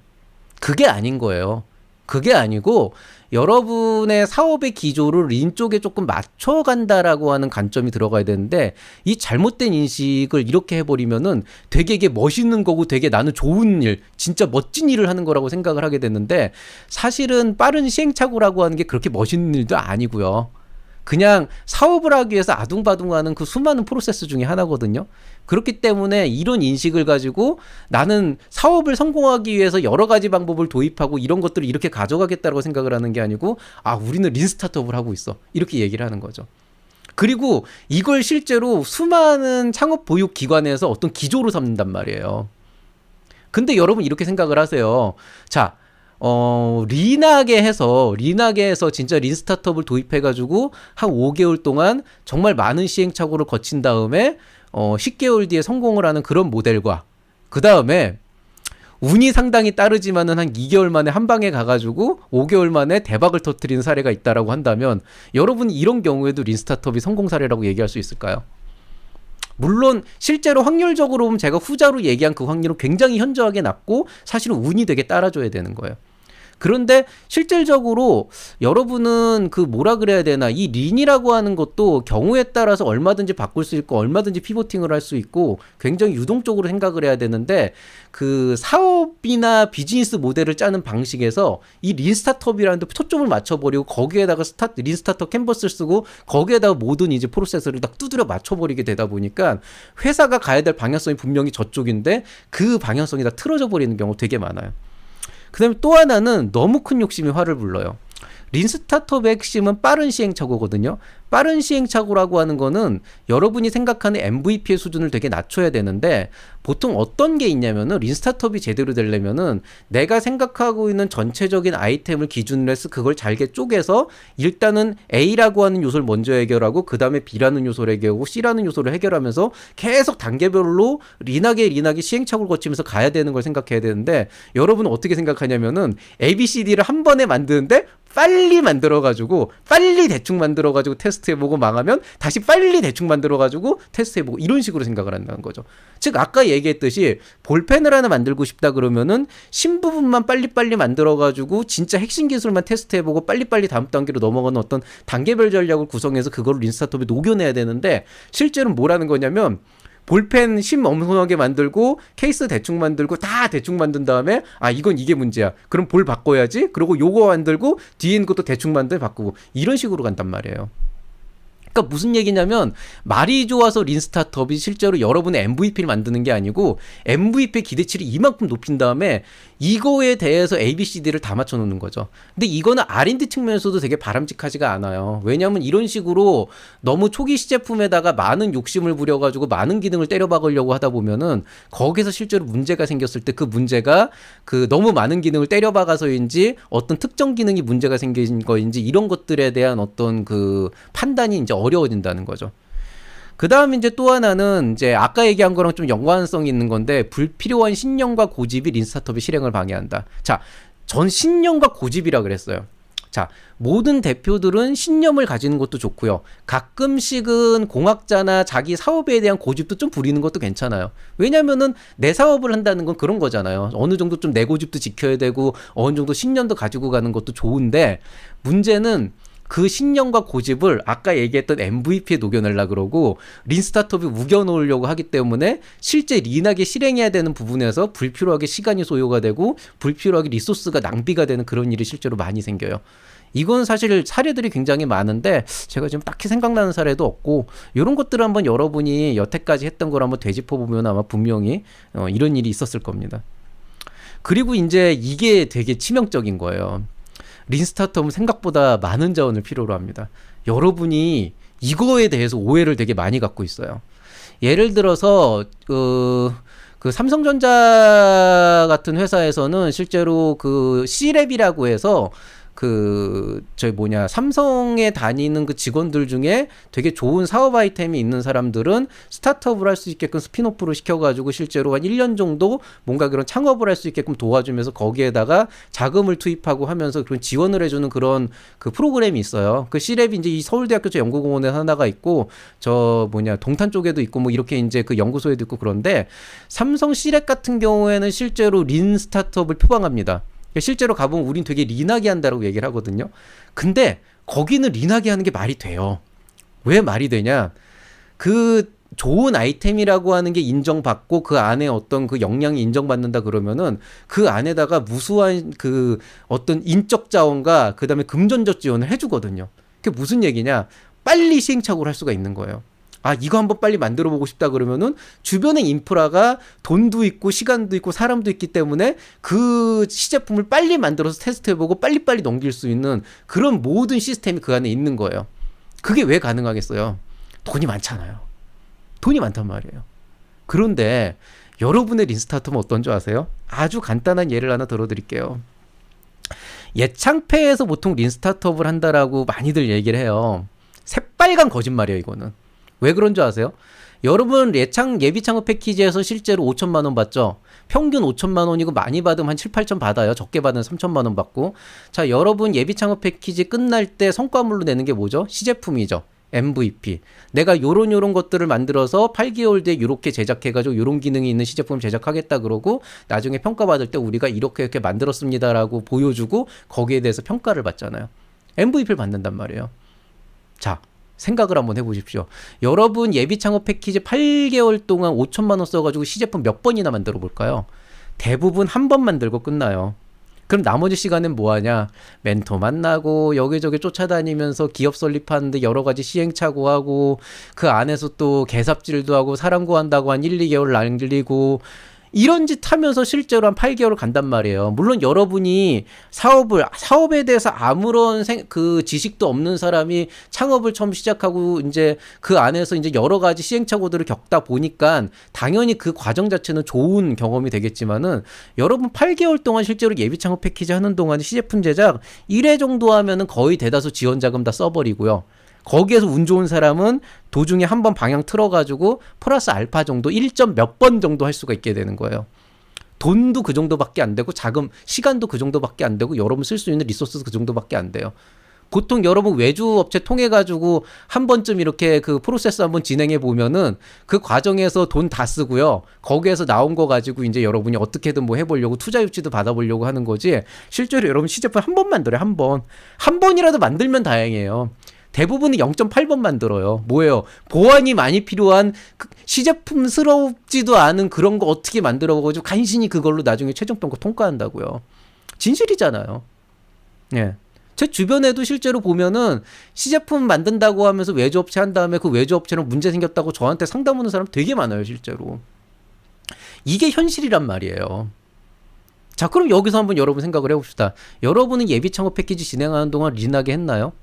그게 아닌 거예요. 그게 아니고 여러분의 사업의 기조를 린 쪽에 조금 맞춰간다라고 하는 관점이 들어가야 되는데 이 잘못된 인식을 이렇게 해버리면은 되게 이게 멋있는 거고 되게 나는 좋은 일, 진짜 멋진 일을 하는 거라고 생각을 하게 됐는데 사실은 빠른 시행착오라고 하는 게 그렇게 멋있는 일도 아니고요. 그냥 사업을 하기 위해서 아둥바둥하는 그 수많은 프로세스 중에 하나거든요. 그렇기 때문에 이런 인식을 가지고 나는 사업을 성공하기 위해서 여러 가지 방법을 도입하고 이런 것들을 이렇게 가져가겠다고 생각을 하는 게 아니고 우리는 린 스타트업을 하고 있어. 이렇게 얘기를 하는 거죠. 그리고 이걸 실제로 수많은 창업 보육 기관에서 어떤 기조로 삼는단 말이에요. 근데 여러분 이렇게 생각을 하세요. 자, 린하게 해서 진짜 린 스타트업을 도입해가지고 한 5개월 동안 정말 많은 시행착오를 거친 다음에 10개월 뒤에 성공을 하는 그런 모델과 그 다음에 운이 상당히 따르지만은 한 2개월 만에 한 방에 가가지고 5개월 만에 대박을 터뜨리는 사례가 있다라고 한다면 여러분 이런 경우에도 린 스타트업이 성공 사례라고 얘기할 수 있을까요? 물론 실제로 확률적으로 보면 제가 후자로 얘기한 그 확률은 굉장히 현저하게 낮고 사실은 운이 되게 따라줘야 되는 거예요. 그런데 실질적으로 여러분은 그 뭐라 그래야 되나 이 린이라고 하는 것도 경우에 따라서 얼마든지 바꿀 수 있고 얼마든지 피보팅을 할 수 있고 굉장히 유동적으로 생각을 해야 되는데 그 사업이나 비즈니스 모델을 짜는 방식에서 이 린 스타트업이라는 데 초점을 맞춰버리고 거기에다가 린 스타트업 캔버스를 쓰고 거기에다가 모든 이제 프로세스를 딱 두드려 맞춰버리게 되다 보니까 회사가 가야 될 방향성이 분명히 저쪽인데 그 방향성이 다 틀어져 버리는 경우 되게 많아요. 그 다음에 또 하나는 너무 큰 욕심이 화를 불러요. 린 스타트업의 핵심은 빠른 시행착오거든요. 빠른 시행착오라고 하는 거는 여러분이 생각하는 MVP의 수준을 되게 낮춰야 되는데 보통 어떤 게 있냐면은 린 스타트업이 제대로 되려면은 내가 생각하고 있는 전체적인 아이템을 기준으로 해서 그걸 잘게 쪼개서 일단은 A라고 하는 요소를 먼저 해결하고 그 다음에 B라는 요소를 해결하고 C라는 요소를 해결하면서 계속 단계별로 린하게 시행착오를 거치면서 가야 되는 걸 생각해야 되는데 여러분은 어떻게 생각하냐면은 A, B, C, D를 한 번에 만드는데 빨리 만들어가지고 빨리 대충 만들어가지고 테스트해보고 망하면 다시 빨리 대충 만들어가지고 테스트해보고 이런 식으로 생각을 한다는 거죠. 즉 아까 얘기했듯이 볼펜을 하나 만들고 싶다 그러면은 신부분만 빨리빨리 만들어가지고 진짜 핵심 기술만 테스트해보고 빨리빨리 다음 단계로 넘어가는 어떤 단계별 전략을 구성해서 그걸 린스타트업에 녹여내야 되는데 실제로는 뭐라는 거냐면 볼펜 심 엄선하게 만들고 케이스 대충 만들고 다 대충 만든 다음에 아 이건 이게 문제야. 그럼 볼 바꿔야지. 그리고 요거 만들고 뒤에 있는 것도 대충 만들 바꾸고 이런 식으로 간단 말이에요. 그러니까 무슨 얘기냐면 말이 좋아서 린 스타트업이 실제로 여러분의 MVP를 만드는 게 아니고 MVP의 기대치를 이만큼 높인 다음에 이거에 대해서 ABCD를 다 맞춰놓는 거죠. 근데 이거는 R&D 측면에서도 되게 바람직하지가 않아요. 왜냐하면 이런 식으로 너무 초기 시제품에다가 많은 욕심을 부려가지고 많은 기능을 때려박으려고 하다 보면은 거기서 실제로 문제가 생겼을 때 그 문제가 그 너무 많은 기능을 때려박아서인지 어떤 특정 기능이 문제가 생긴 거인지 이런 것들에 대한 어떤 그 판단이 이제 어려워진다는 거죠. 그 다음 이제 또 하나는 이제 아까 얘기한 거랑 좀 연관성이 있는 건데 불필요한 신념과 고집이 린 스타트업의 실행을 방해한다. 자, 전 신념과 고집이라 그랬어요. 자, 모든 대표들은 신념을 가지는 것도 좋고요. 가끔씩은 공학자나 자기 사업에 대한 고집도 좀 부리는 것도 괜찮아요. 왜냐면은 내 사업을 한다는 건 그런 거잖아요. 어느 정도 좀 내 고집도 지켜야 되고 어느 정도 신념도 가지고 가는 것도 좋은데 문제는 그 신념과 고집을 아까 얘기했던 MVP에 녹여내려고 그러고 린 스타트업이 우겨놓으려고 하기 때문에 실제 린하게 실행해야 되는 부분에서 불필요하게 시간이 소요가 되고 불필요하게 리소스가 낭비가 되는 그런 일이 실제로 많이 생겨요. 이건 사실 사례들이 굉장히 많은데 제가 지금 딱히 생각나는 사례도 없고 이런 것들을 한번 여러분이 여태까지 했던 걸 한번 되짚어보면 아마 분명히 이런 일이 있었을 겁니다. 그리고 이제 이게 되게 치명적인 거예요. 린 스타트업은 생각보다 많은 자원을 필요로 합니다. 여러분이 이거에 대해서 오해를 되게 많이 갖고 있어요. 예를 들어서 그 삼성전자 같은 회사에서는 실제로 그 C랩이라고 해서 삼성에 다니는 그 직원들 중에 되게 좋은 사업 아이템이 있는 사람들은 스타트업을 할 수 있게끔 스핀오프를 시켜가지고 실제로 한 1년 정도 뭔가 그런 창업을 할 수 있게끔 도와주면서 거기에다가 자금을 투입하고 하면서 그런 지원을 해주는 그런 그 프로그램이 있어요. 그 C랩이 이제 이 서울대학교 저 연구공원에 하나가 있고 동탄 쪽에도 있고 뭐 이렇게 이제 그 연구소에도 있고 그런데 삼성 C랩 같은 경우에는 실제로 린 스타트업을 표방합니다. 실제로 가보면 우린 되게 린하게 한다라고 얘기를 하거든요. 근데 거기는 린하게 하는 게 말이 돼요. 왜 말이 되냐? 그 좋은 아이템이라고 하는 게 인정받고 그 안에 어떤 그 역량이 인정받는다 그러면은 그 안에다가 무수한 그 어떤 인적 자원과 그 다음에 금전적 지원을 해주거든요. 그게 무슨 얘기냐? 빨리 시행착오를 할 수가 있는 거예요. 아, 이거 한번 빨리 만들어 보고 싶다 그러면은 주변의 인프라가 돈도 있고 시간도 있고 사람도 있기 때문에 그 시제품을 빨리 만들어서 테스트해보고 빨리빨리 넘길 수 있는 그런 모든 시스템이 그 안에 있는 거예요. 그게 왜 가능하겠어요? 돈이 많잖아요. 돈이 많단 말이에요. 그런데 여러분의 린 스타트업은 어떤 줄 아세요? 아주 간단한 예를 하나 들어드릴게요. 예창패에서 보통 린 스타트업을 한다라고 많이들 얘기를 해요. 새빨간 거짓말이에요, 이거는. 왜 그런 줄 아세요? 여러분 예비 창업 패키지에서 실제로 5천만 원 받죠? 평균 5천만 원이고 많이 받으면 한 7, 8천 받아요. 적게 받으면 3천만 원 받고. 자, 여러분 예비 창업 패키지 끝날 때 성과물로 내는 게 뭐죠? 시제품이죠. MVP. 내가 요런 것들을 만들어서 8개월 뒤에 요렇게 제작해가지고 요런 기능이 있는 시제품을 제작하겠다 그러고 나중에 평가받을 때 우리가 이렇게 만들었습니다라고 보여주고 거기에 대해서 평가를 받잖아요. MVP를 받는단 말이에요. 자, 생각을 한번 해보십시오. 여러분 예비 창업 패키지 8개월 동안 5천만 원 써가지고 시제품 몇 번이나 만들어 볼까요? 대부분 한 번 만들고 끝나요. 그럼 나머지 시간은 뭐하냐? 멘토 만나고 여기저기 쫓아다니면서 기업 설립하는데 여러 가지 시행착오하고 그 안에서 또 개삽질도 하고 사람 구한다고 한 1, 2개월 날리고 이런 짓 하면서 실제로 한 8개월을 간단 말이에요. 물론 여러분이 사업에 대해서 아무런 그 지식도 없는 사람이 창업을 처음 시작하고 이제 그 안에서 이제 여러 가지 시행착오들을 겪다 보니까 당연히 그 과정 자체는 좋은 경험이 되겠지만은 여러분 8개월 동안 실제로 예비 창업 패키지 하는 동안 시제품 제작 1회 정도 하면은 거의 대다수 지원 자금 다 써버리고요. 거기에서 운 좋은 사람은 도중에 한번 방향 틀어가지고 플러스 알파 정도 1점 몇 번 정도 할 수가 있게 되는 거예요. 돈도 그 정도밖에 안 되고 자금, 시간도 그 정도밖에 안 되고 여러분 쓸 수 있는 리소스도 그 정도밖에 안 돼요. 보통 여러분 외주 업체 통해 가지고 한 번쯤 이렇게 그 프로세스 한번 진행해 보면은 그 과정에서 돈 다 쓰고요. 거기에서 나온 거 가지고 이제 여러분이 어떻게든 뭐 해보려고 투자 유치도 받아보려고 하는 거지. 실제로 여러분 시제품 한 번 만들어요. 한 번. 한 번이라도 만들면 다행이에요. 대부분은 0.8번 만들어요. 뭐예요? 보안이 많이 필요한 시제품스럽지도 않은 그런 거 어떻게 만들어가지고 간신히 그걸로 나중에 최종 평가 통과한다고요. 진실이잖아요. 예. 제 주변에도 실제로 보면은 시제품 만든다고 하면서 외주업체 한 다음에 그 외주업체는 문제 생겼다고 저한테 상담 오는 사람 되게 많아요, 실제로. 이게 현실이란 말이에요. 자, 그럼 여기서 한번 여러분 생각을 해봅시다. 여러분은 예비 창업 패키지 진행하는 동안 린하게 했나요?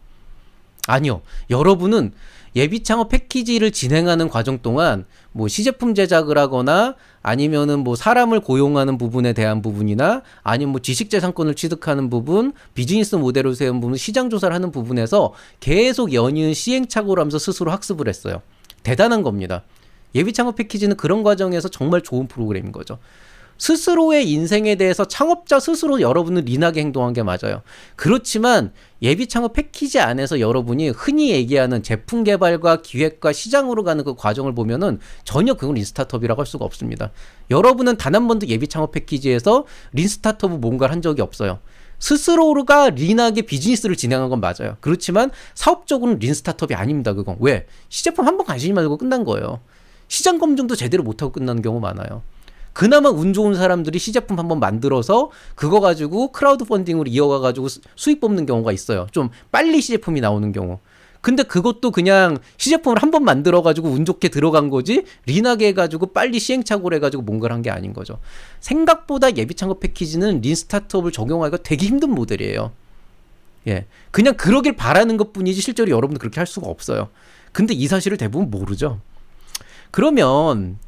아니요. 여러분은 예비 창업 패키지를 진행하는 과정 동안 뭐 시제품 제작을 하거나 아니면은 뭐 사람을 고용하는 부분에 대한 부분이나 아니면 뭐 지식재산권을 취득하는 부분, 비즈니스 모델을 세우는 부분, 시장 조사를 하는 부분에서 계속 연이은 시행착오를 하면서 스스로 학습을 했어요. 대단한 겁니다. 예비 창업 패키지는 그런 과정에서 정말 좋은 프로그램인 거죠. 스스로의 인생에 대해서 창업자 스스로 여러분은 린하게 행동한 게 맞아요. 그렇지만 예비 창업 패키지 안에서 여러분이 흔히 얘기하는 제품 개발과 기획과 시장으로 가는 그 과정을 보면은 전혀 그건 린 스타트업이라고 할 수가 없습니다. 여러분은 단 한 번도 예비 창업 패키지에서 린 스타트업 뭔가를 한 적이 없어요. 스스로가 린하게 비즈니스를 진행한 건 맞아요. 그렇지만 사업적으로는 린 스타트업이 아닙니다. 그건 왜? 시제품 한 번 관심이 말고 끝난 거예요. 시장 검증도 제대로 못하고 끝나는 경우 많아요. 그나마 운 좋은 사람들이 시제품 한번 만들어서 그거 가지고 크라우드 펀딩으로 이어가가지고 수익 뽑는 경우가 있어요. 좀 빨리 시제품이 나오는 경우. 근데 그것도 그냥 시제품을 한번 만들어가지고 운 좋게 들어간 거지 린하게 해가지고 빨리 시행착오를 해가지고 뭔가를 한 게 아닌 거죠. 생각보다 예비 창업 패키지는 린 스타트업을 적용하기가 되게 힘든 모델이에요. 예, 그냥 그러길 바라는 것뿐이지 실제로 여러분들 그렇게 할 수가 없어요. 근데 이 사실을 대부분 모르죠. 그러면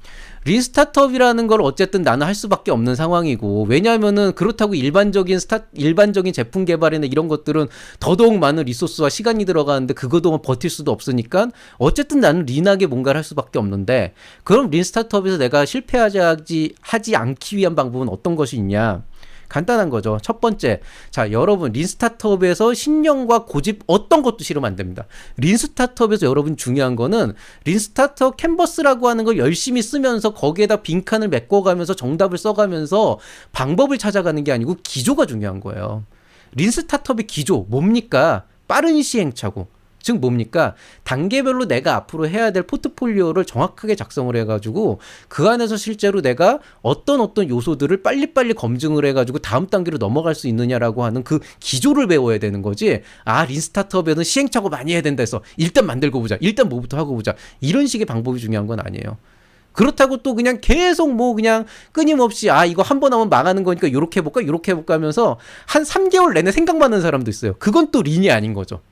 린 스타트업이라는 걸 어쨌든 나는 할 수밖에 없는 상황이고, 왜냐하면은 그렇다고 일반적인 제품 개발이나 이런 것들은 더더욱 많은 리소스와 시간이 들어가는데 그거 동안 버틸 수도 없으니까 어쨌든 나는 린하게 뭔가를 할 수밖에 없는데, 그럼 린 스타트업에서 내가 하지 않기 위한 방법은 어떤 것이 있냐? 간단한 거죠. 첫 번째, 자 여러분 린 스타트업에서 신념과 고집 어떤 것도 싫으면 안 됩니다. 린 스타트업에서 여러분 중요한 거는 린 스타트업 캔버스라고 하는 걸 열심히 쓰면서 거기에다 빈칸을 메꿔가면서 정답을 써가면서 방법을 찾아가는 게 아니고 기조가 중요한 거예요. 린 스타트업의 기조 뭡니까? 빠른 시행착오. 즉 뭡니까? 단계별로 내가 앞으로 해야 될 포트폴리오를 정확하게 작성을 해가지고 그 안에서 실제로 내가 어떤 요소들을 빨리빨리 검증을 해가지고 다음 단계로 넘어갈 수 있느냐라고 하는 그 기조를 배워야 되는 거지. 아, 린 스타트업에는 시행착오 많이 해야 된다 해서 일단 만들고 보자. 일단 뭐부터 하고 보자. 이런 식의 방법이 중요한 건 아니에요. 그렇다고 또 그냥 계속 뭐 그냥 끊임없이 아 이거 한 번 하면 망하는 거니까 요렇게 해볼까 요렇게 해볼까 하면서 한 3개월 내내 생각 많은 사람도 있어요. 그건 또 린이 아닌 거죠.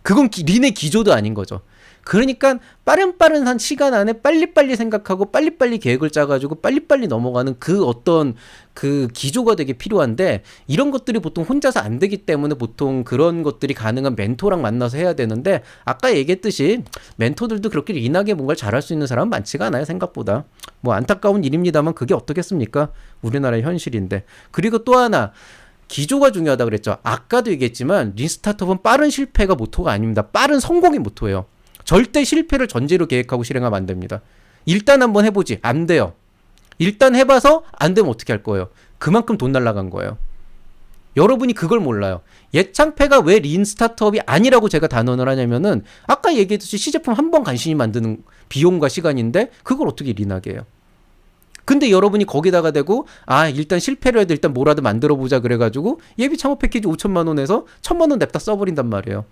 그건 린의 기조도 아닌 거죠. 그러니까 빠른 시간 안에 빨리빨리 생각하고 빨리빨리 계획을 짜가지고 빨리빨리 넘어가는 그 어떤 그 기조가 되게 필요한데, 이런 것들이 보통 혼자서 안 되기 때문에 보통 그런 것들이 가능한 멘토랑 만나서 해야 되는데, 아까 얘기했듯이 멘토들도 그렇게 린하게 뭔가를 잘할 수 있는 사람은 많지가 않아요. 생각보다. 뭐 안타까운 일입니다만 그게 어떻겠습니까? 우리나라의 현실인데. 그리고 또 하나, 기조가 중요하다 그랬죠. 아까도 얘기했지만 린 스타트업은 빠른 실패가 모토가 아닙니다. 빠른 성공이 모토예요. 절대 실패를 전제로 계획하고 실행하면 안 됩니다. 일단 한번 해보지. 안 돼요. 일단 해봐서 안 되면 어떻게 할 거예요? 그만큼 돈 날라간 거예요. 여러분이 그걸 몰라요. 예창패가 왜 린 스타트업이 아니라고 제가 단언을 하냐면은 아까 얘기했듯이 시제품 한 번 간신히 만드는 비용과 시간인데 그걸 어떻게 린하게 해요? 근데 여러분이 거기다가 대고 아 일단 실패를 해도 일단 뭐라도 만들어보자 그래가지고 예비 창업 패키지 5천만 원에서 1,000만 원 냅다 써버린단 말이에요.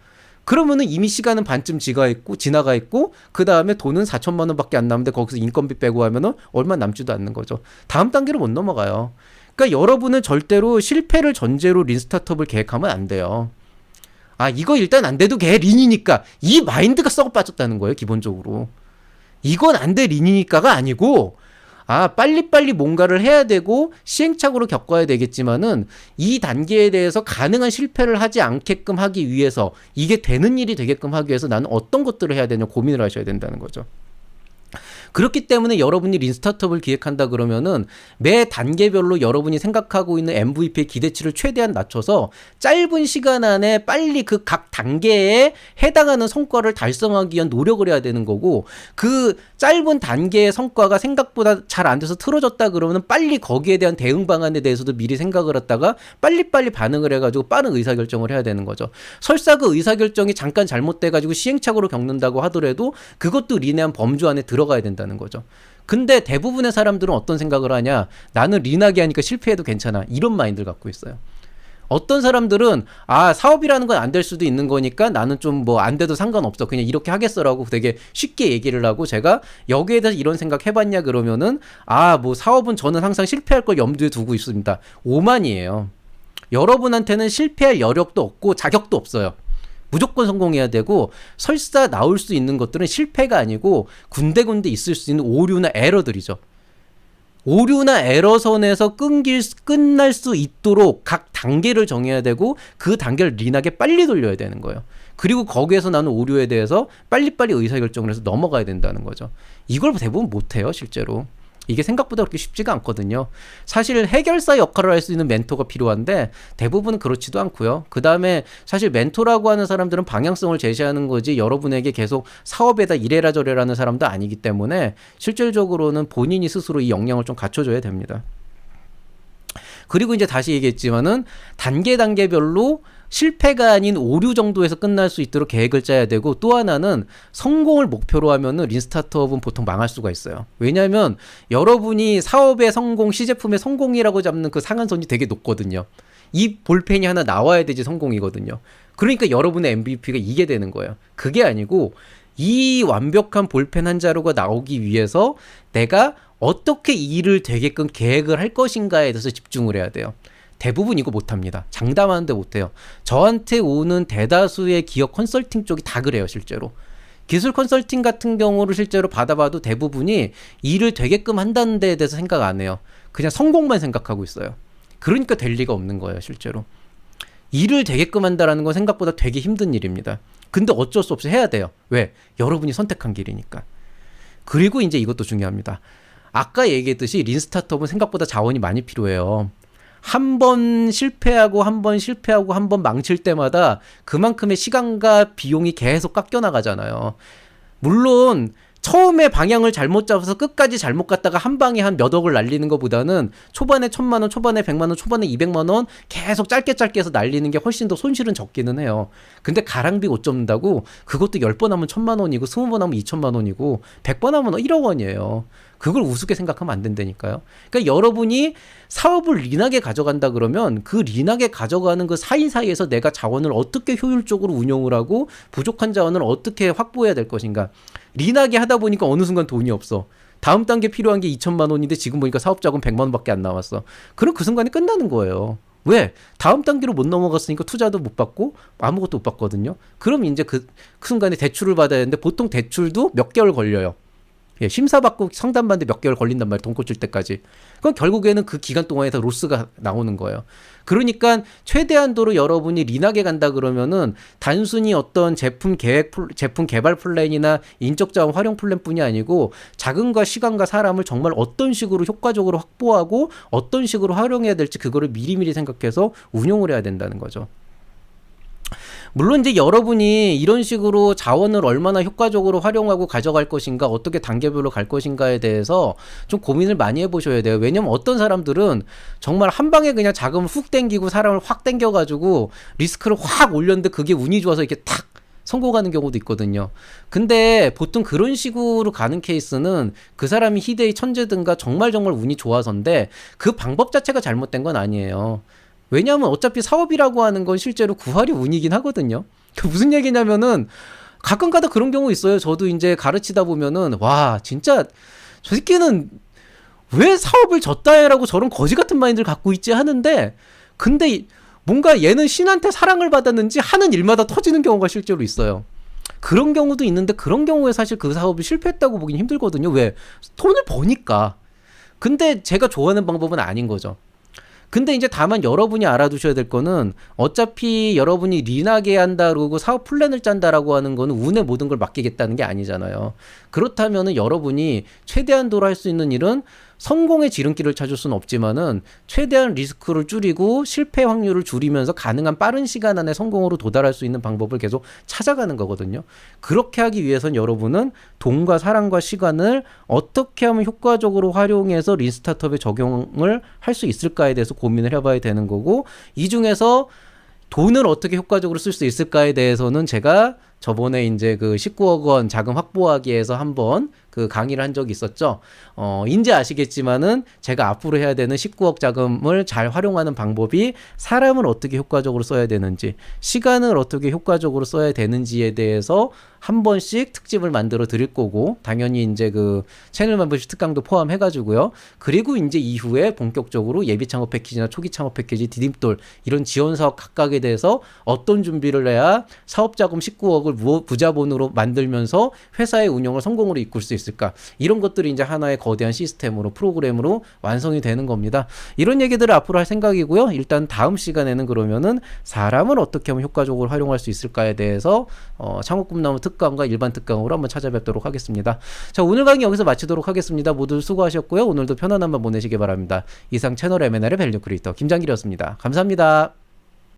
그러면은 이미 시간은 반쯤 지나가 있고 그 다음에 돈은 4천만 원밖에 안 남는데 거기서 인건비 빼고 하면은 얼마 남지도 않는 거죠. 다음 단계로 못 넘어가요. 그러니까 여러분은 절대로 실패를 전제로 린 스타트업을 계획하면 안 돼요. 아 이거 일단 안 돼도 걔 린이니까, 이 마인드가 썩어 빠졌다는 거예요. 기본적으로 이건 안 돼 린이니까가 아니고, 아 빨리빨리 뭔가를 해야 되고 시행착오를 겪어야 되겠지만은 이 단계에 대해서 가능한 실패를 하지 않게끔 하기 위해서, 이게 되는 일이 되게끔 하기 위해서 나는 어떤 것들을 해야 되냐 고민을 하셔야 된다는 거죠. 그렇기 때문에 여러분이 린 스타트업을 기획한다 그러면은 매 단계별로 여러분이 생각하고 있는 MVP의 기대치를 최대한 낮춰서 짧은 시간 안에 빨리 그 각 단계에 해당하는 성과를 달성하기 위한 노력을 해야 되는 거고, 그 짧은 단계의 성과가 생각보다 잘 안 돼서 틀어졌다 그러면은 빨리 거기에 대한 대응 방안에 대해서도 미리 생각을 했다가 빨리빨리 반응을 해가지고 빠른 의사결정을 해야 되는 거죠. 설사 그 의사결정이 잠깐 잘못돼가지고 시행착오를 겪는다고 하더라도 그것도 린의 한 범주 안에 들어가야 된다는 거죠. 근데 대부분의 사람들은 어떤 생각을 하냐, 나는 린하게 하니까 실패해도 괜찮아, 이런 마인드를 갖고 있어요. 어떤 사람들은 사업이라는 건 안 될 수도 있는 거니까 나는 좀 뭐 안 돼도 상관없어, 그냥 이렇게 하겠어라고 되게 쉽게 얘기를 하고, 제가 여기에 대해서 이런 생각 해봤냐 그러면은 뭐 사업은 저는 항상 실패할 걸 염두에 두고 있습니다. 오만이에요. 여러분한테는 실패할 여력도 없고 자격도 없어요. 무조건 성공해야 되고, 설사 나올 수 있는 것들은 실패가 아니고 군데군데 있을 수 있는 오류나 에러들이죠. 오류나 에러선에서 끝날 수 있도록 각 단계를 정해야 되고, 그 단계를 린하게 빨리 돌려야 되는 거예요. 그리고 거기에서 나는 오류에 대해서 빨리빨리 의사결정을 해서 넘어가야 된다는 거죠. 이걸 대부분 못해요, 실제로. 이게 생각보다 그렇게 쉽지가 않거든요. 사실 해결사 역할을 할 수 있는 멘토가 필요한데 대부분은 그렇지도 않고요. 그 다음에 사실 멘토라고 하는 사람들은 방향성을 제시하는 거지 여러분에게 계속 사업에다 이래라 저래라 하는 사람도 아니기 때문에 실질적으로는 본인이 스스로 이 역량을 좀 갖춰줘야 됩니다. 그리고 이제 다시 얘기했지만은 단계별로 실패가 아닌 오류 정도에서 끝날 수 있도록 계획을 짜야 되고, 또 하나는 성공을 목표로 하면은 린 스타트업은 보통 망할 수가 있어요. 왜냐하면 여러분이 사업의 성공, 시제품의 성공이라고 잡는 그 상한선이 되게 높거든요. 이 볼펜이 하나 나와야 되지 성공이거든요. 그러니까 여러분의 MVP가 이게 되는 거예요. 그게 아니고 이 완벽한 볼펜 한 자루가 나오기 위해서 내가 어떻게 일을 되게끔 계획을 할 것인가에 대해서 집중을 해야 돼요. 대부분 이거 못합니다. 장담하는데 못해요. 저한테 오는 대다수의 기업 컨설팅 쪽이 다 그래요, 실제로. 기술 컨설팅 같은 경우를 실제로 받아봐도 대부분이 일을 되게끔 한다는 데에 대해서 생각 안 해요. 그냥 성공만 생각하고 있어요. 그러니까 될 리가 없는 거예요, 실제로. 일을 되게끔 한다는 건 생각보다 되게 힘든 일입니다. 근데 어쩔 수 없이 해야 돼요. 왜? 여러분이 선택한 길이니까. 그리고 이제 이것도 중요합니다. 아까 얘기했듯이 린 스타트업은 생각보다 자원이 많이 필요해요. 한 번 실패하고 한 번 망칠 때마다 그만큼의 시간과 비용이 계속 깎여 나가잖아요. 물론 처음에 방향을 잘못 잡아서 끝까지 잘못 갔다가 한 방에 한 몇 억을 날리는 것보다는 초반에 1,000만 원, 초반에 100만 원, 초반에 200만 원 계속 짧게 해서 날리는 게 훨씬 더 손실은 적기는 해요. 근데 가랑비 못 접는다고 그것도 10번 하면 1,000만 원이고 20번 하면 2,000만 원이고 100번 하면 1억 원이에요. 그걸 우습게 생각하면 안 된다니까요. 그러니까 여러분이 사업을 린하게 가져간다 그러면 그 린하게 가져가는 그 사이사이에서 내가 자원을 어떻게 효율적으로 운용을 하고 부족한 자원을 어떻게 확보해야 될 것인가. 린하게 하다 보니까 어느 순간 돈이 없어. 다음 단계 필요한 게 2,000만 원인데 지금 보니까 사업자금 100만 원밖에 안 남았어. 그럼 그 순간에 끝나는 거예요. 왜? 다음 단계로 못 넘어갔으니까 투자도 못 받고 아무것도 못 받거든요. 그럼 이제 그 순간에 대출을 받아야 되는데 보통 대출도 몇 개월 걸려요. 예, 심사받고 상담받는데 몇 개월 걸린단 말이에요. 돈 꽂힐 때까지. 그럼 결국에는 그 기간 동안에서 로스가 나오는 거예요. 그러니까 최대한도로 여러분이 린하게 간다 그러면은 단순히 어떤 제품 개발 플랜이나 인적 자원 활용 플랜뿐이 아니고 자금과 시간과 사람을 정말 어떤 식으로 효과적으로 확보하고 어떤 식으로 활용해야 될지 그거를 미리미리 생각해서 운용을 해야 된다는 거죠. 물론 이제 여러분이 이런 식으로 자원을 얼마나 효과적으로 활용하고 가져갈 것인가, 어떻게 단계별로 갈 것인가에 대해서 좀 고민을 많이 해보셔야 돼요. 왜냐면 어떤 사람들은 정말 한 방에 그냥 자금을 훅 땡기고 사람을 확 땡겨가지고 리스크를 확 올렸는데 그게 운이 좋아서 이렇게 탁 성공하는 경우도 있거든요. 근데 보통 그런 식으로 가는 케이스는 그 사람이 희대의 천재든가 정말 운이 좋아서인데 그 방법 자체가 잘못된 건 아니에요. 왜냐하면 어차피 사업이라고 하는 건 실제로 구할이 운이긴 하거든요. 무슨 얘기냐면은 가끔가다 그런 경우 있어요. 저도 이제 가르치다 보면은 와 진짜 저 새끼는 왜 사업을 졌다 해라고 저런 거지 같은 마인드를 갖고 있지 하는데, 근데 뭔가 얘는 신한테 사랑을 받았는지 하는 일마다 터지는 경우가 실제로 있어요. 그런 경우도 있는데 그런 경우에 사실 그 사업이 실패했다고 보긴 힘들거든요. 왜? 돈을 버니까. 근데 제가 좋아하는 방법은 아닌 거죠. 근데 이제 다만 여러분이 알아두셔야 될 거는 어차피 여러분이 린하게 한다 그러고 사업 플랜을 짠다라고 하는 거는 운에 모든 걸 맡기겠다는 게 아니잖아요. 그렇다면은 여러분이 최대한도로 할 수 있는 일은 성공의 지름길을 찾을 수는 없지만은 최대한 리스크를 줄이고 실패 확률을 줄이면서 가능한 빠른 시간 안에 성공으로 도달할 수 있는 방법을 계속 찾아가는 거거든요. 그렇게 하기 위해선 여러분은 돈과 사랑과 시간을 어떻게 하면 효과적으로 활용해서 린 스타트업에 적용을 할 수 있을까에 대해서 고민을 해봐야 되는 거고, 이 중에서 돈을 어떻게 효과적으로 쓸 수 있을까에 대해서는 제가 저번에 이제 그 19억 원 자금 확보하기에서 한번 그 강의를 한 적이 있었죠. 이제 아시겠지만은 제가 앞으로 해야 되는 19억 자금을 잘 활용하는 방법이 사람을 어떻게 효과적으로 써야 되는지, 시간을 어떻게 효과적으로 써야 되는지에 대해서 한 번씩 특집을 만들어 드릴 거고, 당연히 이제 그 채널 멤버십 특강도 포함해가지고요. 그리고 이제 이후에 본격적으로 예비 창업 패키지나 초기 창업 패키지, 디딤돌 이런 지원 사업 각각에 대해서 어떤 준비를 해야 사업 자금 19억을 부자본으로 만들면서 회사의 운영을 성공으로 이끌 수 있을까? 이런 것들이 이제 하나의 거대한 시스템으로, 프로그램으로 완성이 되는 겁니다. 이런 얘기들을 앞으로 할 생각이고요. 일단 다음 시간에는 그러면은 사람을 어떻게 하면 효과적으로 활용할 수 있을까에 대해서 창업 꿈나무 특강과 일반 특강으로 한번 찾아뵙도록 하겠습니다. 자, 오늘 강의 여기서 마치도록 하겠습니다. 모두 수고하셨고요. 오늘도 편안한 밤 보내시기 바랍니다. 이상 채널 M&A의 밸류 크리에이터 김장길이었습니다. 감사합니다.